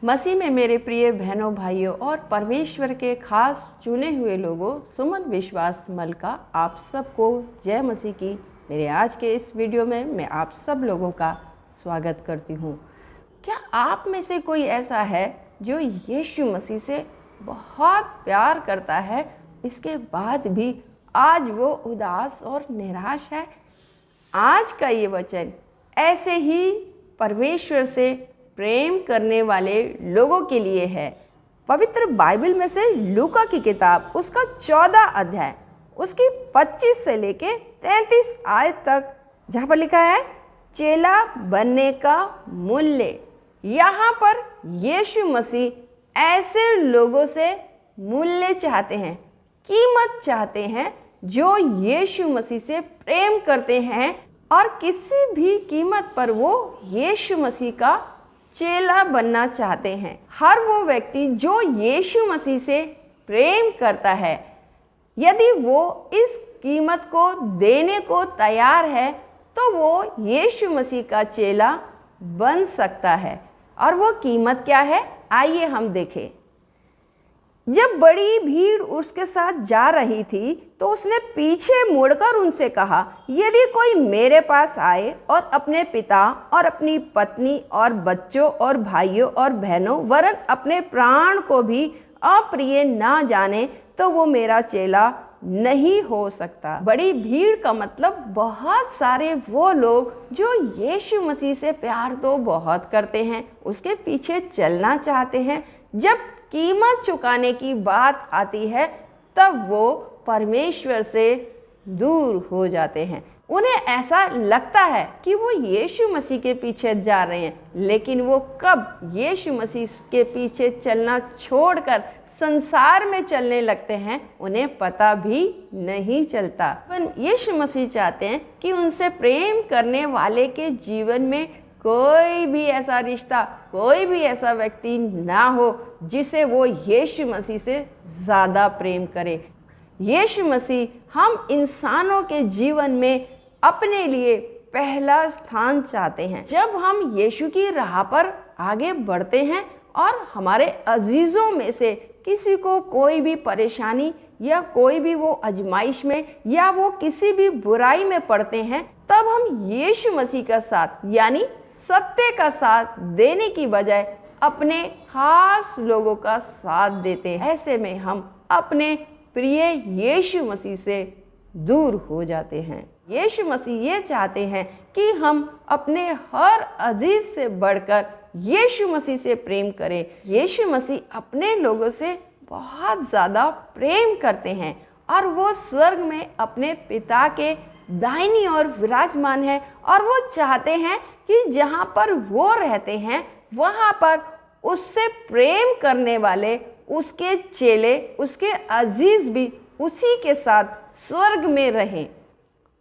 मसीह में मेरे प्रिय बहनों भाइयों और परमेश्वर के खास चुने हुए लोगों, सुमन विश्वास मल का आप सबको जय मसीह की। मेरे आज के इस वीडियो में मैं आप सब लोगों का स्वागत करती हूँ। क्या आप में से कोई ऐसा है जो यीशु मसीह से बहुत प्यार करता है, इसके बाद भी आज वो उदास और निराश है? आज का ये वचन ऐसे ही परमेश्वर से प्रेम करने वाले लोगों के लिए है। पवित्र बाइबल में से लूका की किताब उसका 14 अध्याय उसकी 25 से लेके 33 आयत तक, जहाँ पर लिखा है चेला बनने का मूल्य। यहाँ पर यीशु मसीह ऐसे लोगों से मूल्य चाहते हैं, कीमत चाहते हैं जो यीशु मसीह से प्रेम करते हैं और किसी भी कीमत पर वो यीशु मसीह का चेला बनना चाहते हैं। हर वो व्यक्ति जो यीशु मसीह से प्रेम करता है, यदि वो इस कीमत को देने को तैयार है तो वो यीशु मसीह का चेला बन सकता है। और वो कीमत क्या है, आइए हम देखें। जब बड़ी भीड़ उसके साथ जा रही थी तो उसने पीछे मुड़कर उनसे कहा, यदि कोई मेरे पास आए और अपने पिता और अपनी पत्नी और बच्चों और भाइयों और बहनों वरन अपने प्राण को भी अप्रिय ना जाने तो वो मेरा चेला नहीं हो सकता। बड़ी भीड़ का मतलब बहुत सारे वो लोग जो यीशु मसीह से प्यार तो बहुत करते हैं, उसके पीछे चलना चाहते हैं। जब कीमत चुकाने की बात आती है तब वो परमेश्वर से दूर हो जाते हैं। उन्हें ऐसा लगता है कि वो यीशु मसीह के पीछे जा रहे हैं, लेकिन वो कब यीशु मसीह के पीछे चलना छोड़कर संसार में चलने लगते हैं उन्हें पता भी नहीं चलता। पर यीशु मसीह चाहते हैं कि उनसे प्रेम करने वाले के जीवन में कोई भी ऐसा रिश्ता, कोई भी ऐसा व्यक्ति ना हो जिसे वो यीशु मसीह से ज़्यादा प्रेम करे। यीशु मसीह हम इंसानों के जीवन में अपने लिए पहला स्थान चाहते हैं। जब हम यीशु की राह पर आगे बढ़ते हैं और हमारे अजीज़ों में से किसी को कोई भी परेशानी या कोई भी वो आजमाइश में या वो किसी भी बुराई में पड़ते हैं, तब हम यीशु मसीह का साथ यानी सत्य का साथ देने की बजाय अपने खास लोगों का साथ देते हैं। ऐसे में हम अपने प्रिय यीशु मसीह से दूर हो जाते हैं। यीशु मसीह ये चाहते हैं कि हम अपने हर अजीज से बढ़कर यीशु मसीह से प्रेम करें। यीशु मसीह अपने लोगों से बहुत ज़्यादा प्रेम करते हैं और वो स्वर्ग में अपने पिता के दाहिनी ओर विराजमान है और वो चाहते हैं कि जहाँ पर वो रहते हैं वहाँ पर उससे प्रेम करने वाले उसके चेले, उसके अजीज भी उसी के साथ स्वर्ग में रहें।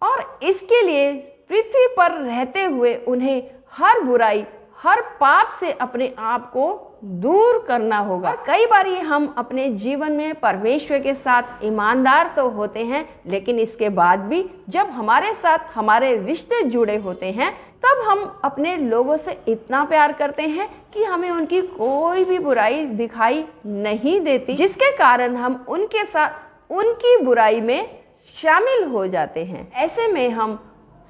और इसके लिए पृथ्वी पर रहते हुए उन्हें हर बुराई, हर पाप से अपने आप को दूर करना होगा। कई बार हम अपने जीवन में परमेश्वर के साथ ईमानदार तो होते हैं, लेकिन इसके बाद भी जब हमारे साथ हमारे रिश्ते जुड़े होते हैं तब हम अपने लोगों से इतना प्यार करते हैं कि हमें उनकी कोई भी बुराई दिखाई नहीं देती, जिसके कारण हम उनके साथ उनकी बुराई में शामिल हो जाते हैं। ऐसे में हम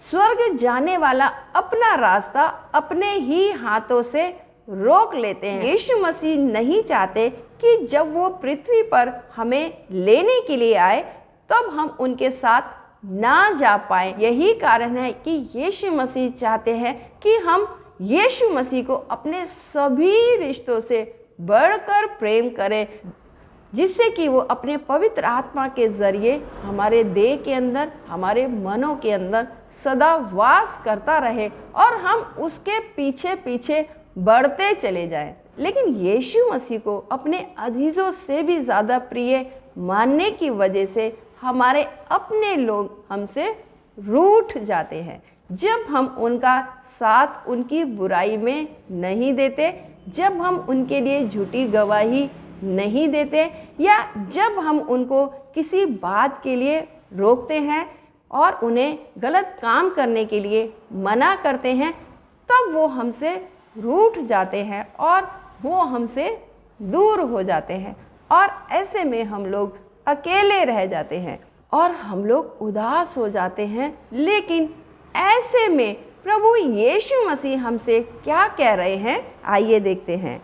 स्वर्ग जाने वाला अपना रास्ता अपने ही हाथों से रोक लेते हैं। यीशु मसीह नहीं चाहते कि जब वो पृथ्वी पर हमें लेने के लिए आए तब हम उनके साथ ना जा पाए। यही कारण है कि यीशु मसीह चाहते हैं कि हम यीशु मसीह को अपने सभी रिश्तों से बढ़कर प्रेम करें, जिससे कि वो अपने पवित्र आत्मा के जरिए हमारे देह के अंदर, हमारे मनों के अंदर सदा वास करता रहे और हम उसके पीछे पीछे बढ़ते चले जाएं। लेकिन यीशु मसीह को अपने अजीज़ों से भी ज़्यादा प्रिय मानने की वजह से हमारे अपने लोग हमसे रूठ जाते हैं। जब हम उनका साथ उनकी बुराई में नहीं देते, जब हम उनके लिए झूठी गवाही नहीं देते या जब हम उनको किसी बात के लिए रोकते हैं और उन्हें गलत काम करने के लिए मना करते हैं, तब वो हमसे रूठ जाते हैं और वो हमसे दूर हो जाते हैं और ऐसे में हम लोग अकेले रह जाते हैं और हम लोग उदास हो जाते हैं। लेकिन ऐसे में प्रभु यीशु मसीह हमसे क्या कह रहे हैं, आइए देखते हैं।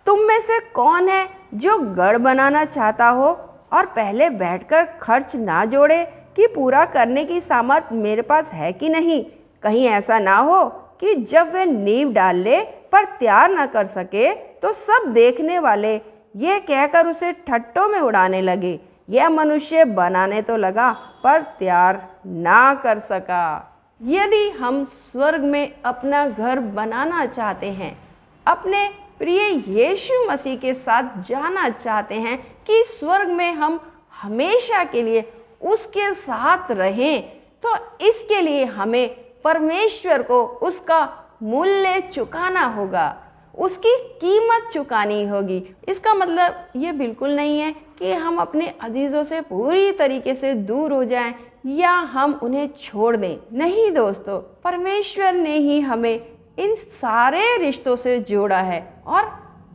तुम में से कौन है जो गढ़ बनाना चाहता हो और पहले बैठकर खर्च ना जोड़े कि पूरा करने की सामर्थ्य मेरे पास है कि नहीं? कहीं ऐसा ना हो कि जब वह नींव डाल ले पर तैयार ना कर सके तो सब देखने वाले ये कहकर उसे ठट्ठों में उड़ाने लगे, यह मनुष्य बनाने तो लगा पर तैयार ना कर सका। यदि हम स्वर्ग में अपना घर बनाना चाहते हैं, अपने प्रिय यीशु मसीह के साथ जाना चाहते हैं कि स्वर्ग में हम हमेशा के लिए उसके साथ रहें, तो इसके लिए हमें परमेश्वर को उसका मूल्य चुकाना होगा, उसकी कीमत चुकानी होगी। इसका मतलब ये बिल्कुल नहीं है कि हम अपने अजीज़ों से पूरी तरीके से दूर हो जाएं या हम उन्हें छोड़ दें। नहीं दोस्तों, परमेश्वर ने ही हमें इन सारे रिश्तों से जोड़ा है और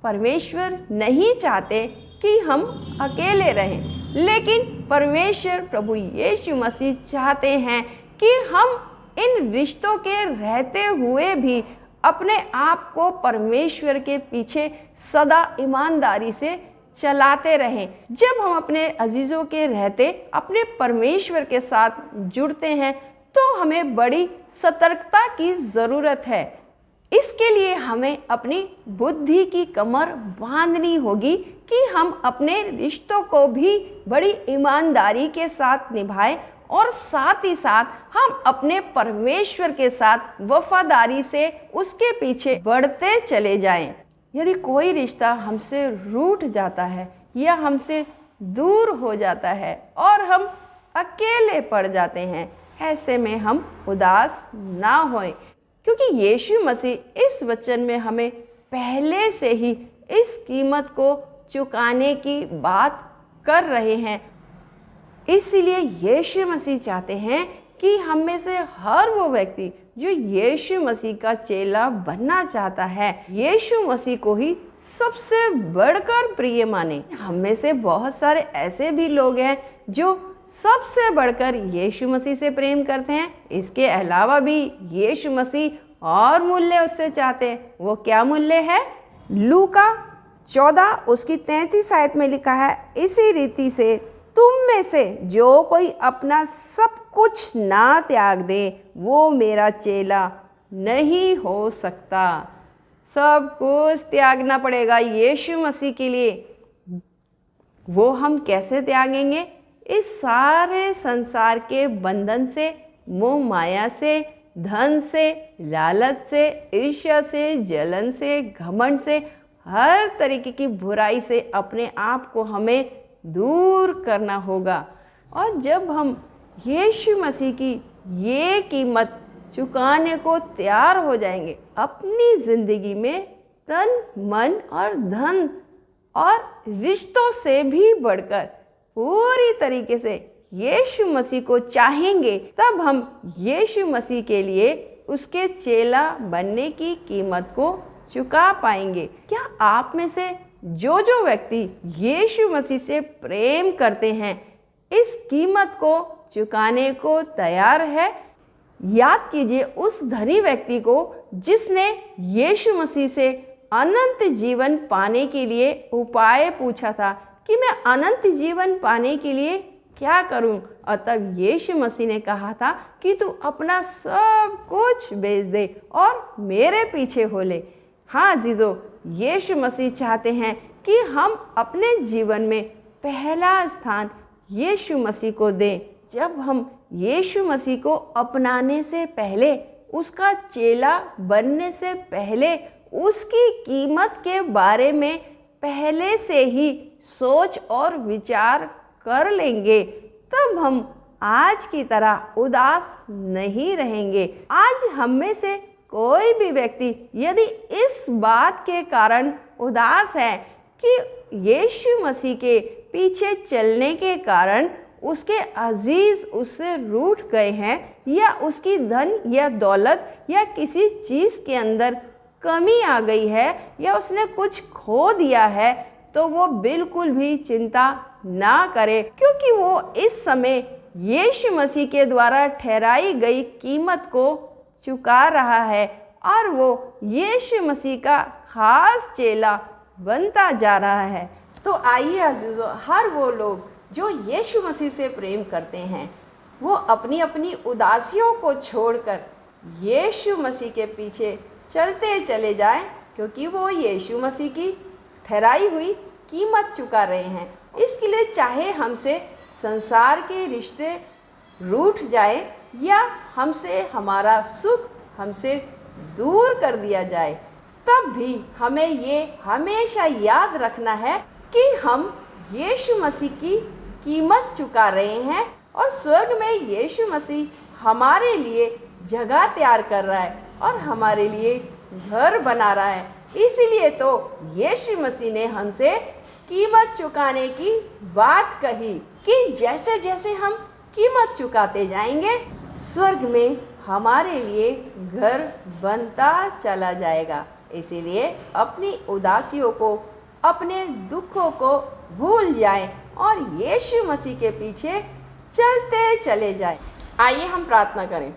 परमेश्वर नहीं चाहते कि हम अकेले रहें, लेकिन परमेश्वर प्रभु यीशु मसीह चाहते हैं कि हम इन रिश्तों के रहते हुए भी अपने आप को परमेश्वर के पीछे सदा ईमानदारी से चलाते रहें। जब हम अपने अजीज़ों के रहते अपने परमेश्वर के साथ जुड़ते हैं तो हमें बड़ी सतर्कता की ज़रूरत है। इसके लिए हमें अपनी बुद्धि की कमर बांधनी होगी कि हम अपने रिश्तों को भी बड़ी ईमानदारी के साथ निभाएं और साथ ही साथ हम अपने परमेश्वर के साथ वफादारी से उसके पीछे बढ़ते चले जाएं। यदि कोई रिश्ता हमसे रूठ जाता है या हमसे दूर हो जाता है और हम अकेले पड़ जाते हैं, ऐसे में हम उदास ना होएं, क्योंकि यीशु मसीह इस वचन में हमें पहले से ही इस कीमत को चुकाने की बात कर रहे हैं। इसलिए यीशु मसीह चाहते हैं कि हम में से हर वो व्यक्ति जो यीशु मसीह का चेला बनना चाहता है, यीशु मसीह को ही सबसे बढ़कर प्रिय माने। हम में से बहुत सारे ऐसे भी लोग हैं जो सबसे बढ़कर यीशु मसीह से प्रेम करते हैं। इसके अलावा भी यीशु मसीह और मूल्य उससे चाहते हैं। वो क्या मूल्य है? लूका 14 उसकी 33 आयत में लिखा है, इसी रीति से तुम में से जो कोई अपना सब कुछ ना त्याग दे वो मेरा चेला नहीं हो सकता। सब कुछ त्यागना पड़ेगा यीशु मसीह के लिए। वो हम कैसे त्यागेंगे? इस सारे संसार के बंधन से, मोह माया से, धन से, लालच से, ईर्ष्या से, जलन से, घमंड से, हर तरीके की बुराई से अपने आप को हमें दूर करना होगा। और जब हम यीशु मसीह की ये कीमत चुकाने को तैयार हो जाएंगे, अपनी ज़िंदगी में तन, मन और धन और रिश्तों से भी बढ़कर पूरी तरीके से यीशु मसीह को चाहेंगे, तब हम यीशु मसीह के लिए उसके चेला बनने की कीमत को चुका पाएंगे। क्या आप में से जो व्यक्ति यीशु मसीह से प्रेम करते हैं, इस कीमत को चुकाने को तैयार है? याद कीजिए उस धनी व्यक्ति को जिसने यीशु मसीह से अनंत जीवन पाने के लिए उपाय पूछा था कि मैं अनंत जीवन पाने के लिए क्या करूं? और तब यीशु मसीह ने कहा था कि तू अपना सब कुछ बेच दे और मेरे पीछे हो ले। हाँ अजीजों, यीशु मसीह चाहते हैं कि हम अपने जीवन में पहला स्थान यीशु मसीह को दें। जब हम यीशु मसीह को अपनाने से पहले, उसका चेला बनने से पहले, उसकी कीमत के बारे में पहले से ही सोच और विचार कर लेंगे, तब हम आज की तरह उदास नहीं रहेंगे। आज हम में से कोई भी व्यक्ति यदि इस बात के कारण उदास है कि यीशु मसीह के पीछे चलने के कारण उसके अजीज उससे रूठ गए हैं, या उसकी धन या दौलत या किसी चीज़ के अंदर कमी आ गई है या उसने कुछ खो दिया है तो वो बिल्कुल भी चिंता ना करे, क्योंकि वो इस समय यीशु मसीह के द्वारा ठहराई गई कीमत को चुका रहा है और वो यीशु मसीह का खास चेला बनता जा रहा है। तो आइए अज़ीज़ों, हर वो लोग जो यीशु मसीह से प्रेम करते हैं वो अपनी अपनी उदासियों को छोड़कर यीशु मसीह के पीछे चलते चले जाएं, क्योंकि वो यीशु मसीह की ठहराई हुई कीमत चुका रहे हैं। इसके लिए चाहे हमसे संसार के रिश्ते रूठ जाए या हमसे हमारा सुख हमसे दूर कर दिया जाए, तब भी हमें ये हमेशा याद रखना है कि हम यीशु मसीह की कीमत चुका रहे हैं और स्वर्ग में यीशु मसीह हमारे लिए जगह तैयार कर रहा है और हमारे लिए घर बना रहा है। इसीलिए तो यीशु मसीह ने हमसे कीमत चुकाने की बात कही कि जैसे जैसे हम कीमत चुकाते जाएंगे स्वर्ग में हमारे लिए घर बनता चला जाएगा। इसीलिए अपनी उदासियों को, अपने दुखों को भूल जाएं और यीशु मसीह के पीछे चलते चले जाएं। आइए हम प्रार्थना करें।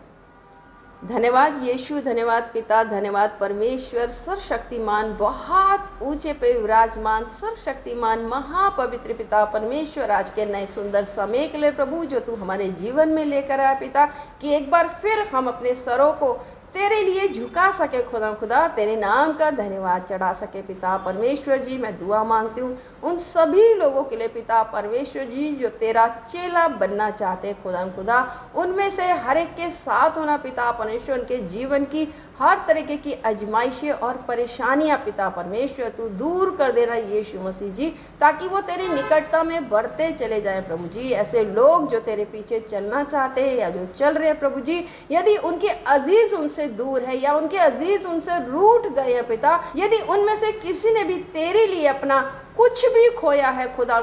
धन्यवाद यीशु, धन्यवाद पिता, धन्यवाद परमेश्वर सर्वशक्तिमान, बहुत ऊंचे पे विराजमान सर्वशक्तिमान महापवित्र पिता परमेश्वर, आज के नए सुंदर समय के लिए प्रभु जो तू हमारे जीवन में लेकर आया पिता, कि एक बार फिर हम अपने सरों को तेरे लिए झुका सके खुदा, तेरे नाम का धन्यवाद चढ़ा सके पिता परमेश्वर जी। मैं दुआ मांगती हूँ उन सभी लोगों के लिए पिता परमेश्वर जी जो तेरा चेला बनना चाहते हैं खुदा, उनमें से हर एक के साथ होना पिता परमेश्वर, उनके जीवन की हर तरीके की आजमाइशें और परेशानियां पिता परमेश्वर तू दूर कर देना यीशु मसीह जी, ताकि वो तेरी निकटता में बढ़ते चले जाएं प्रभु जी। ऐसे लोग जो तेरे पीछे चलना चाहते हैं या जो चल रहे हैं प्रभु जी, यदि उनके अजीज उनसे दूर है या उनके अजीज उनसे रूठ गए हैं पिता, यदि उनमें से किसी ने भी तेरे लिए अपना कुछ भी खोया है खुदा,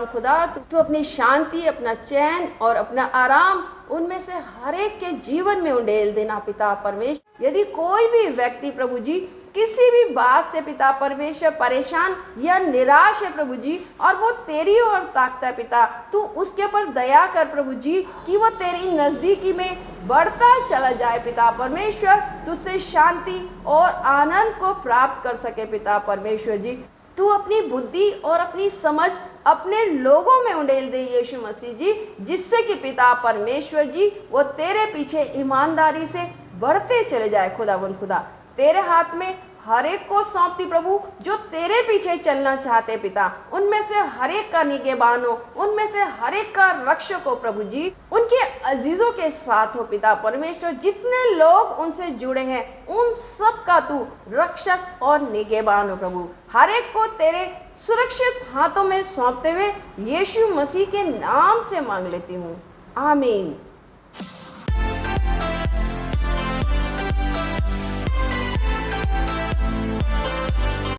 तू अपनी शांति, अपना चैन और अपना आराम उनमें से हर एक के जीवन में उंडेल देना पिता परमेश्वर। यदि कोई भी व्यक्ति प्रभु जी किसी भी बात से पिता परमेश्वर परेशान या निराश है प्रभु जी, और वो तेरी ओर ताकता है पिता, तू उसके ऊपर दया कर प्रभु जी, कि वो तेरी नजदीकी में बढ़ता चला जाए पिता परमेश्वर, तुझसे शांति और आनंद को प्राप्त कर सके पिता परमेश्वर जी। तू अपनी बुद्धि और अपनी समझ अपने लोगों में उंडेल दे यीशु मसीह जी, जिससे कि पिता परमेश्वर जी वो तेरे पीछे ईमानदारी से बढ़ते चले जाए खुदा। तेरे हाथ में हर एक को सौंपती प्रभु जो तेरे पीछे चलना चाहते पिता, उनमें से हर एक का निगहबान हो, उनमें से हर एक का रक्षक हो प्रभु जी, उनके अजीजों के साथ हो पिता परमेश्वर। जितने लोग उनसे जुड़े हैं उन सब का तू रक्षक और निगहबान हो प्रभु। हर एक को तेरे सुरक्षित हाथों में सौंपते हुए यीशु मसीह के नाम से मांग लेती हूँ, आमीन।